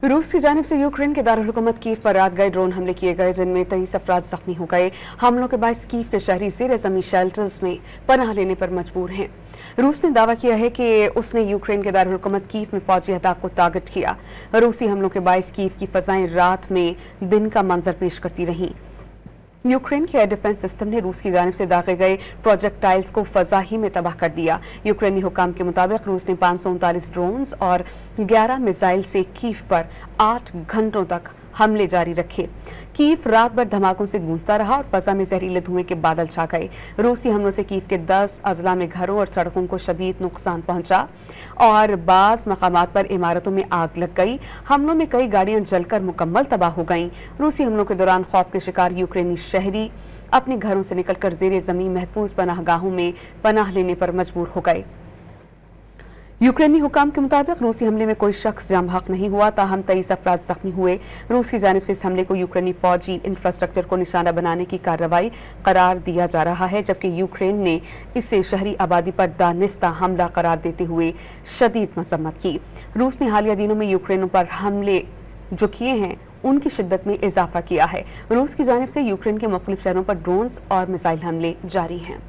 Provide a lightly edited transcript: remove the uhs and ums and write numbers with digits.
रूस की जानिब से यूक्रेन के दारुल-हुकूमत कीव पर रात गए ड्रोन हमले किए गए, जिनमें 23 अफराद जख्मी हो गए। हमलों के बायस कीव के शहरी ज़ेर ज़मीन शेल्टर्स में पनाह लेने पर मजबूर हैं। रूस ने दावा किया है कि उसने यूक्रेन के दारुल-हुकूमत कीव में फौजी अहदाफ को टारगेट किया। रूसी हमलों के बायस कीव की फ़ज़ाएं रात में दिन का मंजर पेश करती रहीं। यूक्रेन के एयर डिफेंस सिस्टम ने रूस की जानिब से दागे गए प्रोजेक्टाइल्स को फजा ही में तबाह कर दिया। यूक्रेनी हुकाम के मुताबिक रूस ने 539 ड्रोन्स और 11 मिसाइल से कीव पर 8 घंटों तक हमले जारी रखे। कीव रात भर धमाकों से गूंजता रहा और फजा में जहरीले धुएं के बादल छा गए। रूसी हमलों से कीव के 10 अजला में घरों और सड़कों को शदीद नुकसान पहुंचा और बाज़ मकामात पर इमारतों में आग लग गई। हमलों में कई गाड़ियां जलकर मुकम्मल तबाह हो गईं। रूसी हमलों के दौरान खौफ के शिकार यूक्रेनी शहरी अपने घरों से निकलकर ज़ेरे ज़मीन महफूज पनाहगाहों में पनाह लेने पर मजबूर हो गए। यूक्रेनी हुकाम के मुताबिक रूसी हमले में कोई शख्स जाम बहक नहीं हुआ, ताहम 23 अफराद जख्मी हुए। रूस की जानिब से इस हमले को यूक्रेनी फौजी इंफ्रास्ट्रक्चर को निशाना बनाने की कार्रवाई करार दिया जा रहा है, जबकि यूक्रेन ने इसे शहरी आबादी पर दानिस्ता हमला करार देते हुए शदीद मजम्मत की। रूस ने हालिया दिनों में यूक्रेन पर हमले जो किए हैं उनकी शिद्दत में इजाफा किया है। रूस की जानिब से यूक्रेन के मुख्तलिफ शहरों पर ड्रोन्स और मिसाइल हमले जारी हैं।